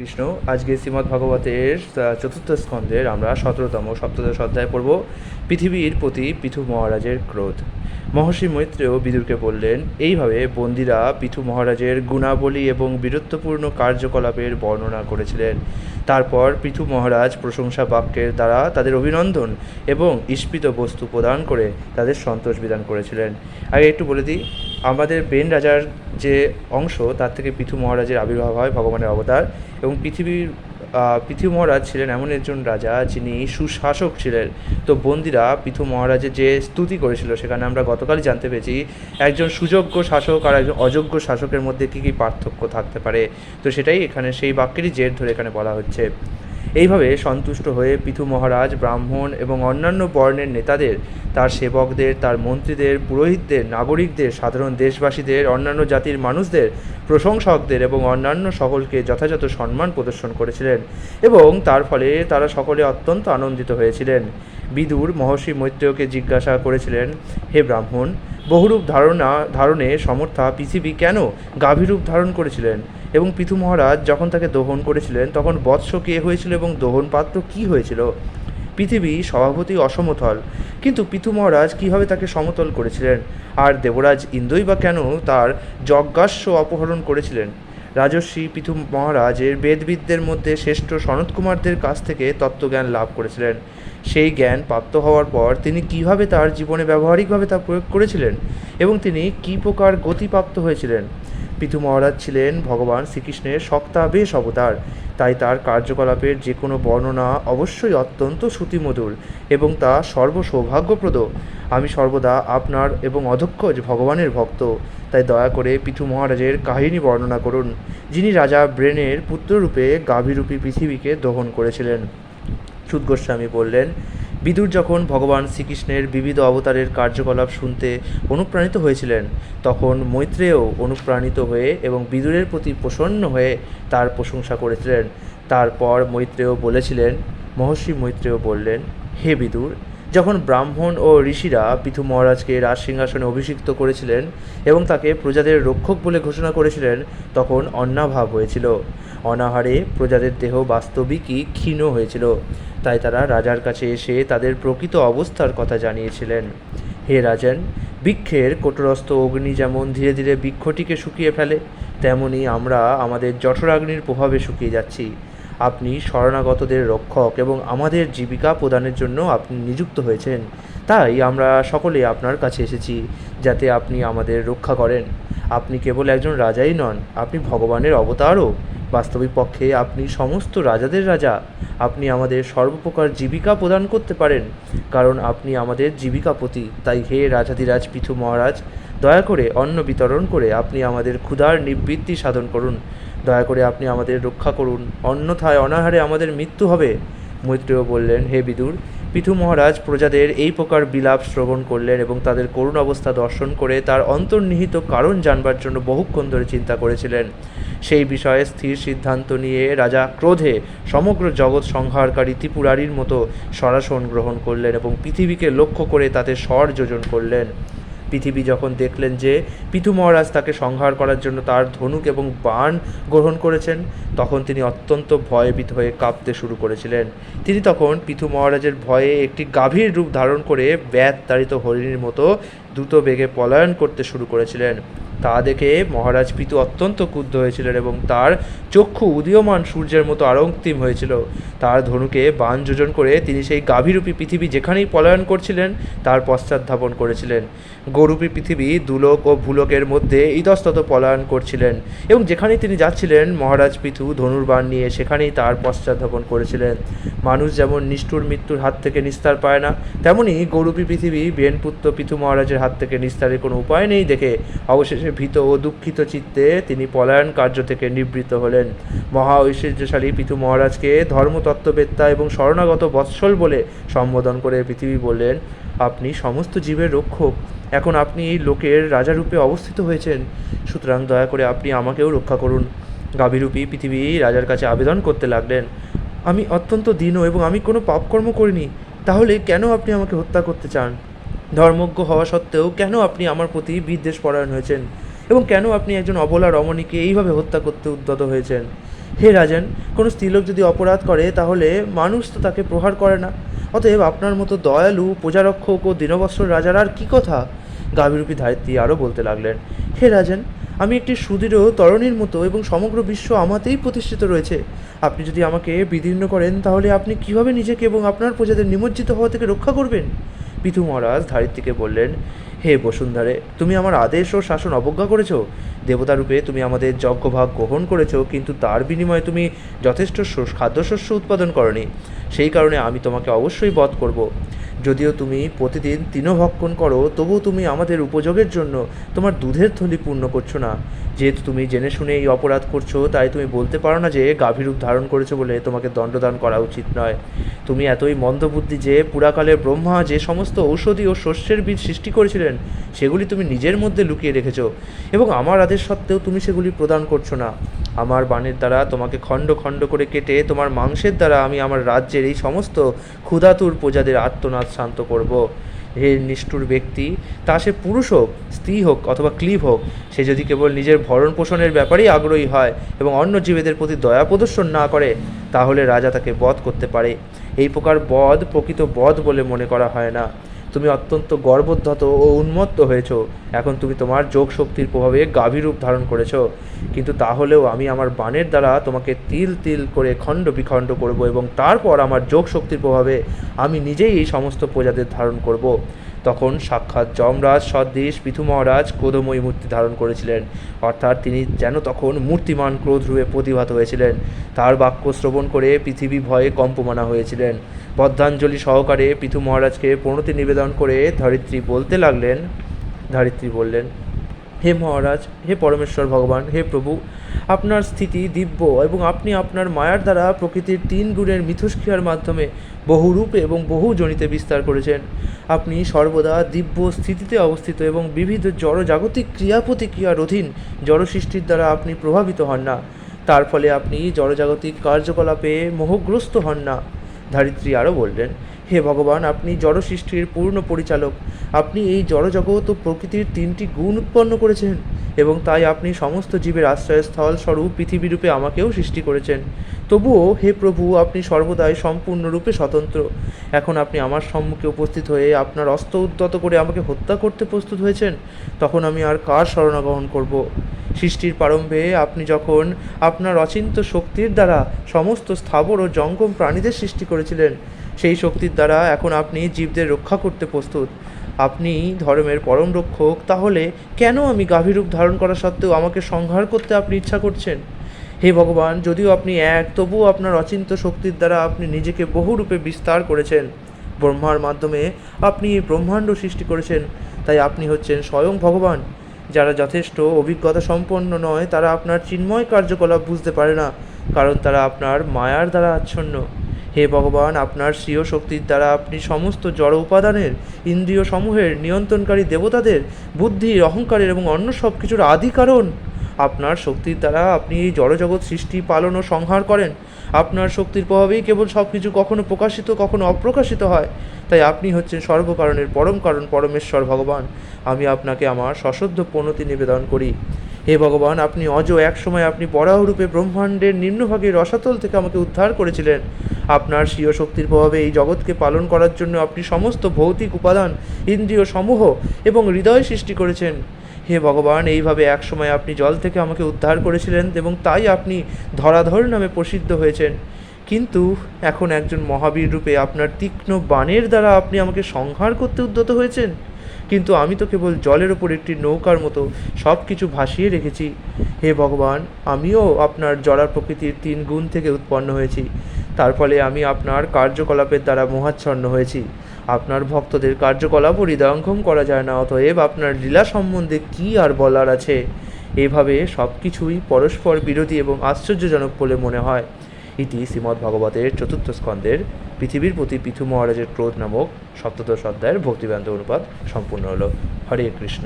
কৃষ্ণ। আজকে শ্রীমদ্ ভাগবতের চতুর্থ স্কন্ধের আমরা 17তম সপ্তদশ অধ্যায় পড়ব, পৃথিবীর প্রতি পৃথু মহারাজের ক্রোধ। মহর্ষি মৈত্রেয় বিদুরকে বললেন, এইভাবে বন্দীরা পৃথু মহারাজের গুণাবলী এবং বীরত্বপূর্ণ কার্যকলাপের বর্ণনা করেছিলেন। তারপর পৃথু মহারাজ প্রশংসা বাক্যের দ্বারা তাদের অভিনন্দন এবং ঈপ্সিত বস্তু প্রদান করে তাদের সন্তোষ বিধান করেছিলেন। আগে একটু বলে দিই, আমাদের বেন রাজার যে অংশ তার থেকে পৃথু মহারাজের আবির্ভাব হয়, ভগবানের অবতার। এবং পৃথু মহারাজ ছিলেন এমন একজন রাজা যিনি সুশাসক ছিলেন। তো বন্দীরা পৃথু মহারাজের যে স্তুতি করেছিল সেখানে আমরা গতকালই জানতে পেরেছি একজন সুযোগ্য শাসক আর একজন অযোগ্য শাসকের মধ্যে কী কী পার্থক্য থাকতে পারে। তো সেটাই এখানে সেই বাক্যেরই জের ধরে এখানে বলা হচ্ছে। এইভাবে সন্তুষ্ট হয়ে পৃথু মহারাজ ব্রাহ্মণ এবং অন্যান্য বর্ণের নেতাদের, তার সেবকদের, তার মন্ত্রীদের, পুরোহিতদের, নাগরিকদের, সাধারণ দেশবাসীদের, অন্যান্য জাতির মানুষদের, প্রশংসকদের এবং অন্যান্য সকলকে যথাযথ সম্মান প্রদর্শন করেছিলেন এবং তার ফলে তারা সকলে অত্যন্ত আনন্দিত হয়েছিলেন। বিদুর মহর্ষি মৈত্রেয়কে জিজ্ঞাসা করেছিলেন, হে ব্রাহ্মণ, বহুরূপ ধারণে সমর্থা পৃথিবী কেন গাভীরূপ ধারণ করেছিলেন? এবং পৃথু মহারাজ যখন তাকে দহন করেছিলেন তখন বৎস কে হয়েছিল এবং দহন পাত্র কী হয়েছিল? পৃথিবী স্বভাবতই অসমতল, কিন্তু পৃথু মহারাজ কীভাবে তাকে সমতল করেছিলেন? আর দেবরাজ ইন্দ্রই বা কেন তার যজ্ঞাশ্ব অপহরণ করেছিলেন? রাজর্ষি পৃথু মহারাজের বেদবিদদের মধ্যে শ্রেষ্ঠ সনত কুমারদের কাছ থেকে তত্ত্বজ্ঞান লাভ করেছিলেন। সেই জ্ঞান প্রাপ্ত হওয়ার পর তিনি কিভাবে তার জীবনে ব্যবহারিকভাবে তা প্রয়োগ করেছিলেন এবং তিনি কী প্রকার গতিপ্রাপ্ত হয়েছিলেন? পৃথু মহারাজ ছিলেন ভগবান শ্রীকৃষ্ণের শক্তাবেশ অবতার, তাই তার কার্যকলাপের যে কোনো বর্ণনা অবশ্যই অত্যন্ত শ্রুতিমধুর এবং তা সর্বসৌভাগ্যপ্রদ। আমি সর্বদা আপনার এবং অধক্ষজ ভগবানের ভক্ত, তাই দয়া করে পৃথু মহারাজের কাহিনী বর্ণনা করুন, যিনি রাজা ব্রেনের পুত্ররূপে গাভীরূপী পৃথিবীকে দহন করেছিলেন। সুত গোস্বামী বললেন, বিদুর যখন ভগবান শ্রীকৃষ্ণের বিবিধ অবতারের কার্যকলাপ শুনতে অনুপ্রাণিত হয়েছিলেন তখন মৈত্রেয় অনুপ্রাণিত হয়ে এবং বিদুরের প্রতি প্রসন্ন হয়ে তার প্রশংসা করেছিলেন। তারপর মৈত্রেয় বলেছিলেন, মহর্ষি মৈত্রেয় বললেন, হে বিদুর, যখন ব্রাহ্মণ ও ঋষিরা পৃথু মহারাজকে রাজসিংহাসনে অভিষিক্ত করেছিলেন এবং তাকে প্রজাদের রক্ষক বলে ঘোষণা করেছিলেন তখন অন্নাভাব হয়েছিল। অনাহারে প্রজাদের দেহ বাস্তবিকই ক্ষীণ হয়েছিল, তাই তারা রাজার কাছে এসে তাদের প্রকৃত অবস্থার কথা জানিয়েছিলেন। হে রাজন, বৃক্ষের কঠোরস্থ অগ্নি যেমন ধীরে ধীরে বৃক্ষটিকে শুকিয়ে ফেলে, তেমনি আমরা আমাদের জঠরাগ্নির প্রভাবে শুকিয়ে যাচ্ছি। আপনি শরণাগতদের রক্ষক এবং আমাদের জীবিকা প্রদানের জন্য আপনি নিযুক্ত হয়েছেন, তাই আমরা সকলে আপনার কাছে এসেছি যাতে আপনি আমাদের রক্ষা করেন। আপনি কেবল একজন রাজাই নন, আপনি ভগবানের অবতারও। বাস্তবিক পক্ষে আপনি সমস্ত রাজাদের রাজা। আপনি আমাদের সর্বপ্রকার জীবিকা প্রদান করতে পারেন, কারণ আপনি আমাদের জীবিকাপতি। তাই হে রাজাধিরাজ পৃথু মহারাজ, দয়া করে অন্ন বিতরণ করে আপনি আমাদের ক্ষুধার নিবৃত্তি সাধন করুন। দয়া করে আপনি আমাদের রক্ষা করুন, অন্যথায় অনাহারে আমাদের মৃত্যু হবে। মৈত্রেয় বললেন, হে বিদুর, পৃথু মহারাজ প্রজাদের এই প্রকার বিলাপ শ্রবণ করলেন এবং তাদের করুণ অবস্থা দর্শন করে তার অন্তর্নিহিত কারণ জানবার জন্য বহুক্ষণ ধরে চিন্তা করেছিলেন। সেই বিষয়ে স্থির সিদ্ধান্ত নিয়ে রাজা ক্রোধে সমগ্র জগৎ সংহারকারী ত্রিপুরারির মতো সরাসন গ্রহণ করলেন এবং পৃথিবীকে লক্ষ্য করে তাতে স্বর যোজন করলেন। পৃথিবী যখন দেখলেন যে পৃথু মহারাজ তাকে সংহার করার জন্য তার ধনুক এবং বাণ গ্রহণ করেছেন তখন তিনি অত্যন্ত ভয়ভীত হয়ে কাঁপতে শুরু করেছিলেন। তিনি তখন পৃথু মহারাজের ভয়ে একটি গাভীর রূপ ধারণ করে ব্যাত তাড়িত হরিণীর মতো দ্রুত বেগে পলায়ন করতে শুরু করেছিলেন। তা দেখে মহারাজ পৃথু অত্যন্ত ক্রুদ্ধ হয়েছিলেন এবং তার চক্ষু উদীয়মান সূর্যের মতো আরক্তিম হয়েছিল। তার ধনুকে বাণ যোজন করে তিনি সেই গাভীরূপী পৃথিবী যেখানেই পলায়ন করছিলেন তার পশ্চাৎ ধাপন করেছিলেন। গরূপী পৃথিবী দুলোক ও ভূলোকের মধ্যে ইতস্তত পলায়ন করছিলেন এবং যেখানেই তিনি যাচ্ছিলেন মহারাজ পৃথু ধনুর্বাণ নিয়ে সেখানেই তার পশ্চাৎ ধাপন করেছিলেন। মানুষ যেমন নিষ্ঠুর মৃত্যুর হাত থেকে নিস্তার পায় না, তেমনি গরূপী পৃথিবী বেনপুত্র পৃথু মহারাজের হাত থেকে নিস্তারের কোনো উপায় নেই দেখে অবশেষে ভীত ও দুঃখিত চিত্তে তিনি পলায়ন কার্য থেকে নিবৃত্ত হলেন। মহা ঐশ্বর্যশালী পৃথু মহারাজকে ধর্মতত্ত্ববেত্তা এবং শরণাগত বৎসল বলে সম্বোধন করে পৃথিবী বললেন, আপনি সমস্ত জীবের রক্ষক, এখন আপনি এই লোকের রাজারূপে অবস্থিত হয়েছেন, সুতরাং দয়া করে আপনি আমাকেও রক্ষা করুন। গাভীরূপী পৃথিবী রাজার কাছে আবেদন করতে লাগলেন, আমি অত্যন্ত দীন এবং আমি কোনো পাপকর্ম করিনি, তাহলে কেন আপনি আমাকে হত্যা করতে চান? ধর্মজ্ঞ হওয়া সত্ত্বেও কেন আপনি আমার প্রতি বিদ্বেষ পরায়ণ হয়েছেন এবং কেন আপনি একজন অবলা রমণীকে এইভাবে হত্যা করতে উদ্যত হয়েছেন? হে রাজন, কোনো স্ত্রীলোক যদি অপরাধ করে তাহলে মানুষ তো তাকে প্রহার করে না। অতএব আপনার মতো দয়ালু প্রজারক্ষক ও দীনবৎসর রাজার আর কী কথা। গাভীরূপী ধারিত্রী আরও বলতে লাগলেন, হে রাজন, আমি একটি সুদৃঢ় তরণীর মতো এবং সমগ্র বিশ্ব আমাতেই প্রতিষ্ঠিত রয়েছে। আপনি যদি আমাকে বিদীর্ণ করেন তাহলে আপনি কীভাবে নিজেকে এবং আপনার প্রজাদের নিমজ্জিত হওয়া থেকে রক্ষা করবেন? পিথু মহারাজ ধারিত্রীকে বললেন, হে বসুন্ধরে, তুমি আমার আদেশ ও শাসন অবজ্ঞা করেছ। দেবতারূপে তুমি আমাদের যজ্ঞভাগ গ্রহণ করেছ, কিন্তু তার বিনিময়ে তুমি যথেষ্ট খাদ্যশস্য উৎপাদন করনি। সেই কারণে আমি তোমাকে অবশ্যই বধ করব। যদিও তুমি প্রতিদিন তৃণভক্ষণ করো, তবুও তুমি আমাদের উপযোগের জন্য তোমার দুধের থলি পূর্ণ করছো না। যেহেতু তুমি জেনে শুনে এই অপরাধ করছো, তাই তুমি বলতে পারো না যে গাভীরূপ ধারণ করেছো বলে তোমাকে দণ্ডদান করা উচিত নয়। তুমি এতই মন্দবুদ্ধি যে পুরাকালে ব্রহ্মা যে সমস্ত ঔষধি ও শস্যের বীজ সৃষ্টি করেছিলেন সেগুলি তুমি নিজের মধ্যে লুকিয়ে রেখেছো, এবং আমার আদেশ সত্ত্বেও তুমি সেগুলি প্রদান করছো না। আমার বাণের দ্বারা তোমাকে খণ্ড খণ্ড করে কেটে তোমার মাংসের দ্বারা আমি আমার রাজ্যের এই সমস্ত ক্ষুধাতুর প্রজাদের আর্তনাদ শান্ত করব। হে নিষ্ঠুর ব্যক্তি, তা সে পুরুষ হোক, স্ত্রী হোক অথবা ক্লীব হোক, সে যদি কেবল নিজের ভরণ পোষণের ব্যাপারেই আগ্রহী হয় এবং অন্য জীবেদের প্রতি দয়া প্রদর্শন না করে, তাহলে রাজা তাকে বধ করতে পারে। এই প্রকার বধ প্রকৃত বধ বলে মনে করা হয় না। তুমি অত্যন্ত গর্বোদ্ধত ও উন্মত্ত হয়েছ। এখন তুমি তোমার যোগ শক্তির প্রভাবে গাভীরূপ ধারণ করেছ, কিন্তু তাহলেও আমি আমার বাণের দ্বারা তোমাকে তিল তিল করে খণ্ড বিখণ্ড করব, এবং তারপর আমার যোগ শক্তির প্রভাবে আমি নিজেই এই সমস্ত প্রজাদের ধারণ করব। তখন সাক্ষাৎ যমরাজ সদৃশ পিথু মহারাজ ক্রোধময়ী মূর্তি ধারণ করেছিলেন, অর্থাৎ তিনি যেন তখন মূর্তিমান ক্রোধরূপে প্রতিভাত হয়েছিলেন। তার বাক্য শ্রবণ করে পৃথিবী ভয়ে কম্পমানা হয়েছিলেন। বদ্ধাঞ্জলি সহকারে পিথু মহারাজকে প্রণতি নিবেদন করে ধারিত্রী বললেন, হে মহারাজ, হে পরমেশ্বর ভগবান, হে প্রভু, আপনার স্থিতি দিব্য এবং আপনি আপনার মায়ার দ্বারা প্রকৃতির 3 গুণের মিথস্ক্রিয়ার মাধ্যমে বহু রূপে এবং বহু জনিতে বিস্তার করেছেন। আপনি সর্বদা দিব্য স্থিতিতে অবস্থিত এবং বিবিধ জড়জাগতিক ক্রিয়া প্রতিক্রিয়ার অধীন জড়সৃষ্টির দ্বারা আপনি প্রভাবিত হন না। তার ফলে আপনি জড়জাগতিক কার্যকলাপে মোহগ্রস্ত হন না। ধারিত্রী আরও বললেন, হে ভগবান, আপনি জড়সৃষ্টির পূর্ণ পরিচালক। আপনি এই জড়জগৎ ও প্রকৃতির 3টি গুণ উৎপন্ন করেছেন, এবং তাই আপনি সমস্ত জীবের আশ্রয়স্থল স্বরূপ পৃথিবীরূপে আমাকেও সৃষ্টি করেছেন। তবুও হে প্রভু, আপনি সর্বদাই সম্পূর্ণরূপে স্বতন্ত্র। এখন আপনি আমার সম্মুখে উপস্থিত হয়ে আপনার অস্ত্র উদ্যত করে আমাকে হত্যা করতে প্রস্তুত হয়েছেন। তখন আমি আর কার শরণাগমন করব? সৃষ্টির প্রারম্ভে আপনি যখন আপনার অচিন্ত্য শক্তির দ্বারা সমস্ত স্থাবর ও জঙ্গম প্রাণীদের সৃষ্টি করেছিলেন, সেই শক্তির দ্বারা এখন আপনি জীবদের রক্ষা করতে প্রস্তুত। আপনি ধর্মের পরম রক্ষক, তাহলে কেন আমি গাভীরূপ ধারণ করা সত্ত্বেও আমাকে সংহার করতে আপনি ইচ্ছা করছেন? হে ভগবান, যদিও আপনি এক, তবুও আপনার অচিন্ত্য শক্তির দ্বারা আপনি নিজেকে বহুরূপে বিস্তার করেছেন। ব্রহ্মার মাধ্যমে আপনি এই ব্রহ্মাণ্ড সৃষ্টি করেছেন, তাই আপনি হচ্ছেন স্বয়ং ভগবান। যারা যথেষ্ট অভিজ্ঞতা সম্পন্ন নয় তারা আপনার চিন্ময় কার্যকলাপ বুঝতে পারে না, কারণ তারা আপনার মায়ার দ্বারা আচ্ছন্ন। হে ভগবান, আপনার স্বীয় শক্তির দ্বারা আপনি সমস্ত জড় উপাদানের, ইন্দ্রিয় সমূহের নিয়ন্ত্রণকারী দেবতাদের, বুদ্ধির, অহংকারের এবং অন্য সব কিছুর আদি কারণ। আপনার শক্তির দ্বারা আপনি এই জড়জগৎ সৃষ্টি, পালন ও সংহার করেন। আপনার শক্তির প্রভাবেই কেবল সব কিছু কখনো প্রকাশিত, কখনো অপ্রকাশিত হয়। তাই আপনি হচ্ছেন সর্বকারণের পরম কারণ, পরমেশ্বর ভগবান। আমি আপনাকে আমার সশ্রদ্ধ প্রণতি নিবেদন করি। হে ভগবান, আপনি এক সময় আপনি বরাহরূপে ব্রহ্মাণ্ডের নিম্নভাগের রসাতল থেকে আমাকে উদ্ধার করেছিলেন। আপনার স্বীয় শক্তির প্রভাবে এই জগৎকে পালন করার জন্য আপনি সমস্ত ভৌতিক উপাদান, ইন্দ্রিয় সমূহ এবং হৃদয় সৃষ্টি করেছেন। হে ভগবান, এইভাবে এক সময় আপনি জল থেকে আমাকে উদ্ধার করেছিলেন, এবং তাই আপনি ধরাধর নামে প্রসিদ্ধ হয়েছেন। কিন্তু এখন একজন মহাবীর রূপে আপনার তীক্ষ্ণ বাণের দ্বারা আপনি আমাকে সংহার করতে উদ্যত হয়েছেন। কিন্তু আমি তো কেবল জলের ওপর একটি নৌকার মতো সব কিছু ভাসিয়ে রেখেছি। হে ভগবান, আমিও আপনার জড়া প্রকৃতির 3 গুণ থেকে উৎপন্ন হয়েছি। তার ফলে আমি আপনার কার্যকলাপের দ্বারা মোহাচ্ছন্ন হয়েছি। আপনার ভক্তদের কার্যকলাপ হৃদয়ঙ্গম করা যায় না, অতএব আপনার লীলা সম্বন্ধে কী আর বলার আছে? এভাবে সব কিছুই পরস্পর বিরোধী এবং আশ্চর্যজনক বলে মনে হয়। ইতি শ্রীমদ্ভাগবতের 4th স্কন্ধের পৃথিবীর প্রতি পিথু মহারাজের ক্রোধ নামক 17দশ অধ্যায়ের ভক্তিবেদান্ত অনুবাদ সম্পূর্ণ হলো। হরে কৃষ্ণ।